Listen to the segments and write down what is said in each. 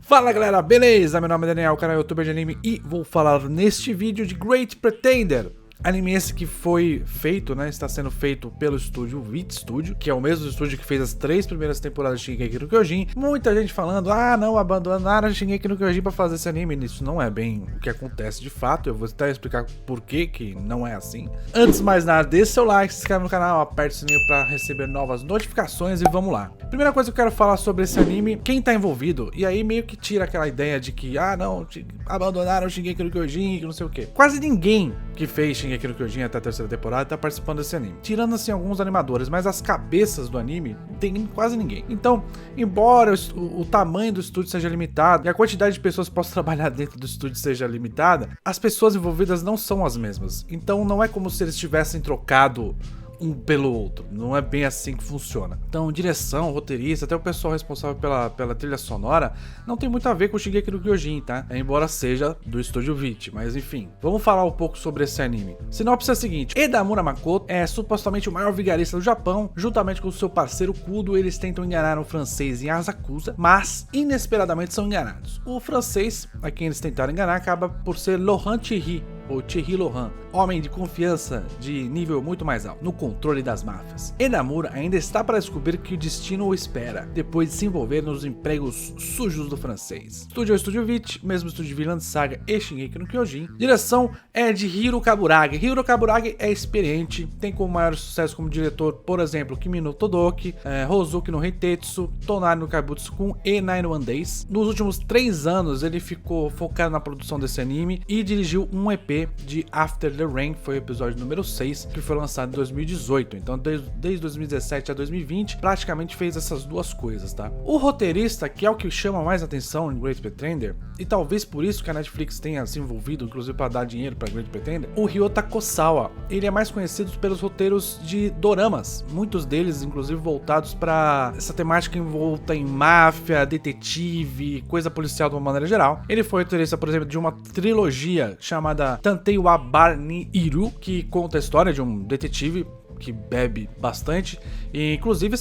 Fala galera, beleza? Meu nome é Daniel, canal youtuber de anime, e vou falar neste vídeo de Great Pretender. Anime esse que foi feito, né, está sendo feito pelo estúdio Wit Studio, que é o mesmo estúdio que fez as 3 primeiras temporadas de Shingeki no Kyojin. Muita gente falando, não, abandonaram Shingeki no Kyojin para fazer esse anime. Isso não é bem o que acontece de fato, eu vou até explicar por que não é assim. Antes de mais nada, deixe seu like, se inscreve no canal, aperte o sininho para receber novas notificações e vamos lá. Primeira coisa que eu quero falar sobre esse anime, quem tá envolvido, e aí meio que tira aquela ideia de que, não, abandonaram Shingeki no Kyojin, que não sei o que. Quase ninguém que fez Shingeki no Kyojin até a terceira temporada tá participando desse anime. Tirando assim alguns animadores, mas as cabeças do anime tem quase ninguém. Então, embora o tamanho do estúdio seja limitado e a quantidade de pessoas que possam trabalhar dentro do estúdio seja limitada, as pessoas envolvidas não são as mesmas. Então não é como se eles tivessem trocado um pelo outro, não é bem assim que funciona. Então, direção, roteirista, até o pessoal responsável pela trilha sonora não tem muito a ver com o Shingeki no Kyojin, tá? Embora seja do estúdio Wit, mas enfim. Vamos falar um pouco sobre esse anime. Sinopse é a seguinte: Edamura Makoto é supostamente o maior vigarista do Japão. Juntamente com seu parceiro Kudo, eles tentam enganar um francês em Asakusa, mas inesperadamente são enganados. O francês, a quem eles tentaram enganar, acaba por ser Laurent Thierry, ou Thierry Laurent, homem de confiança de nível muito mais alto, no controle das máfias. Edamura ainda está para descobrir que o destino o espera, depois de se envolver nos empregos sujos do francês. Estúdio é o Estúdio Wit, mesmo estúdio de Vinland Saga e Shingeki no Kyojin. Direção é de Hiro Kaburagi. Hiro Kaburagi é experiente, tem como maior sucesso como diretor, por exemplo, Kimi no Todoki, Hozuki no Heitetsu, Tonari no Kaibutsu-kun e 91 Days. Nos últimos 3 anos ele ficou focado na produção desse anime e dirigiu um EP de After the Rain, foi o episódio número 6, que foi lançado em 2018. Então desde 2017 a 2020 praticamente fez essas duas coisas, tá? O roteirista, que é o que chama mais atenção em Great Pretender, e talvez por isso que a Netflix tenha se envolvido, inclusive para dar dinheiro para Great Pretender, o Ryota Kosawa. Ele é mais conhecido pelos roteiros de doramas, muitos deles inclusive voltados para essa temática envolta em máfia, detetive, coisa policial de uma maneira geral. Ele foi roteirista, por exemplo, de uma trilogia chamada Tantei wa Bar ni Iru, que conta a história de um detetive que bebe bastante, e inclusive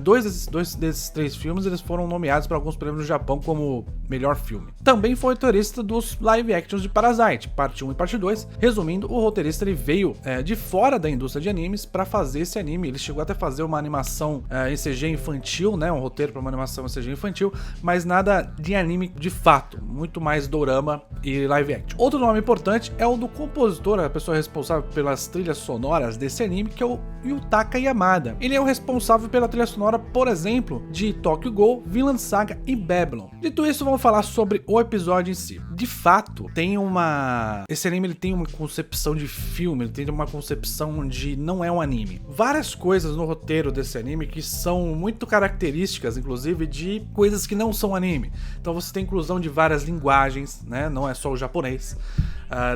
dois desses 3 filmes eles foram nomeados para alguns prêmios no Japão como melhor filme. Também foi roteirista dos live actions de Parasite, parte 1 e parte 2. Resumindo, o roteirista ele veio de fora da indústria de animes para fazer esse anime. Ele chegou até a fazer uma animação em CG infantil, né, um roteiro para uma animação em CG infantil, mas nada de anime de fato, muito mais dorama e live action. Outro nome importante é o do compositor, a pessoa responsável pelas trilhas sonoras desse anime, que é o Yutaka Yamada. Ele é o responsável pela trilha sonora, por exemplo, de Tokyo Ghoul, Vinland Saga e Babylon. Dito isso, vamos falar sobre o episódio em si. De fato, esse anime ele tem uma concepção de filme, ele tem uma concepção de não é um anime. Várias coisas no roteiro desse anime que são muito características, inclusive, de coisas que não são anime. Então você tem inclusão de várias linguagens, né? Não é só o japonês.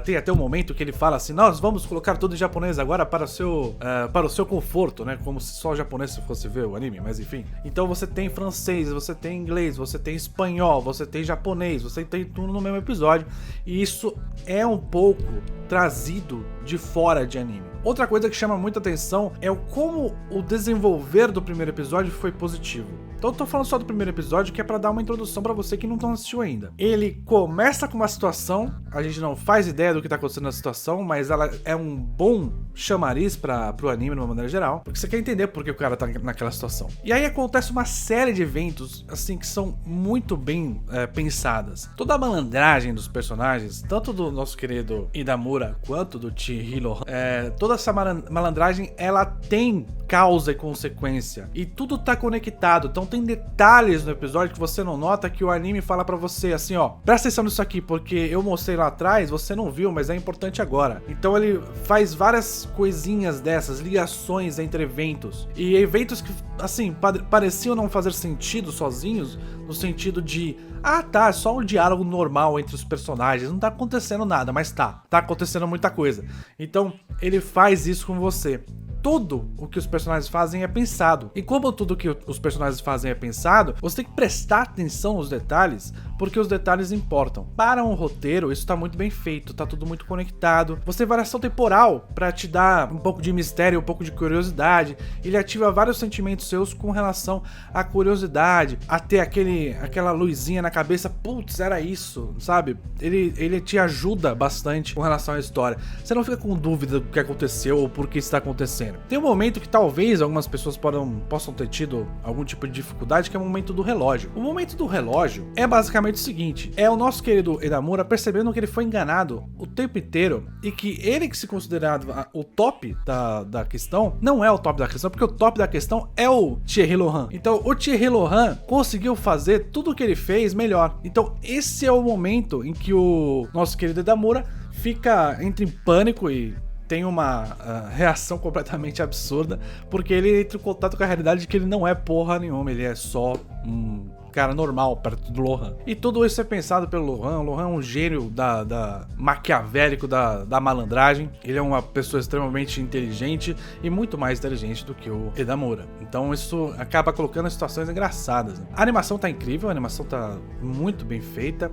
Tem até um momento que ele fala assim: nós vamos colocar tudo em japonês agora para o seu conforto, né? Como se só o japonês fosse ver o anime, mas enfim. Então você tem francês, você tem inglês, você tem espanhol, você tem japonês, você tem tudo no mesmo episódio. E isso é um pouco trazido de fora de anime. Outra coisa que chama muita atenção é como o desenvolver do primeiro episódio foi positivo. Então eu tô falando só do primeiro episódio, que é pra dar uma introdução pra você que não assistiu ainda. Ele começa com uma situação, a gente não faz ideia do que tá acontecendo na situação, mas ela é um bom chamariz pro anime de uma maneira geral, porque você quer entender por que o cara tá naquela situação. E aí acontece uma série de eventos, assim, que são muito bem pensadas. Toda a malandragem dos personagens, tanto do nosso querido Edamura quanto do Chihiro, toda essa malandragem, ela tem causa e consequência, e tudo tá conectado. Então tem detalhes no episódio que você não nota, que o anime fala pra você assim, ó, presta atenção nisso aqui, porque eu mostrei lá atrás, você não viu, mas é importante agora. Então ele faz várias coisinhas dessas, ligações entre eventos, e eventos que, assim, pareciam não fazer sentido sozinhos, no sentido de, tá, é só um diálogo normal entre os personagens, não tá acontecendo nada, mas tá acontecendo muita coisa. Então ele faz isso com você. Tudo o que os personagens fazem é pensado. E como tudo que os personagens fazem é pensado, você tem que prestar atenção nos detalhes porque os detalhes importam. Para um roteiro, isso tá muito bem feito, tá tudo muito conectado. Você tem variação temporal para te dar um pouco de mistério, um pouco de curiosidade. Ele ativa vários sentimentos seus com relação à curiosidade, a ter aquela luzinha na cabeça, putz, era isso, sabe? Ele te ajuda bastante com relação à história. Você não fica com dúvida do que aconteceu ou por que está acontecendo. Tem um momento que talvez algumas pessoas possam ter tido algum tipo de dificuldade, que é o momento do relógio. O momento do relógio é basicamente o seguinte: é o nosso querido Edamura percebendo que ele foi enganado o tempo inteiro e que ele, que se considerava o top da questão, não é o top da questão, porque o top da questão é o Thierry Lohan. Então o Thierry Lohan conseguiu fazer tudo o que ele fez melhor. Então esse é o momento em que o nosso querido Edamura entra em pânico e tem uma reação completamente absurda, porque ele entra em contato com a realidade de que ele não é porra nenhuma, ele é só um cara normal perto do Lohan. E tudo isso é pensado pelo Lohan. O Lohan é um gênio maquiavélico da malandragem. Ele é uma pessoa extremamente inteligente e muito mais inteligente do que o Edamura. Então isso acaba colocando situações engraçadas, né? A animação tá incrível, a animação tá muito bem feita.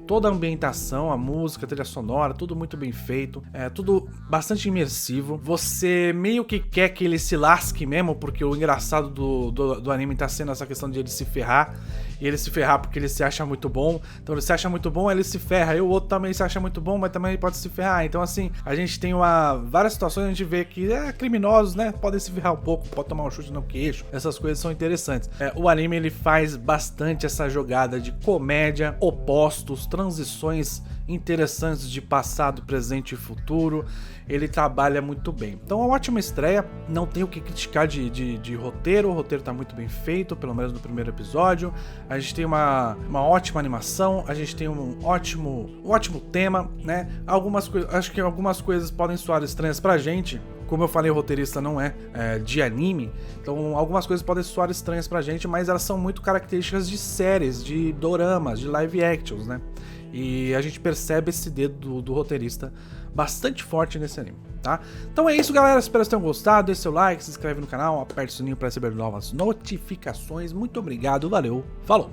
Toda a ambientação, a música, a trilha sonora, tudo muito bem feito, tudo bastante imersivo. Você meio que quer que ele se lasque mesmo, porque o engraçado do anime tá sendo essa questão de ele se ferrar. E ele se ferrar porque ele se acha muito bom. Então ele se acha muito bom, ele se ferra. E o outro também se acha muito bom, mas também pode se ferrar. Então assim, a gente tem várias situações, a gente vê que criminosos, né, podem se ferrar um pouco, pode tomar um chute no queixo. Essas coisas são interessantes. O anime, ele faz bastante essa jogada de comédia, opostos, transições interessantes de passado, presente e futuro. Ele trabalha muito bem. Então é uma ótima estreia, não tenho o que criticar de roteiro. O roteiro tá muito bem feito, pelo menos no primeiro episódio. A gente tem uma ótima animação, a gente tem um ótimo tema, né? Acho que algumas coisas podem soar estranhas pra gente. Como eu falei, o roteirista não é de anime, então algumas coisas podem soar estranhas pra gente, mas elas são muito características de séries, de doramas, de live actions, né? E a gente percebe esse dedo do roteirista bastante forte nesse anime, tá? Então é isso, galera, espero que vocês tenham gostado. Deixe seu like, se inscreve no canal, aperte o sininho para receber novas notificações. Muito obrigado, valeu, falou!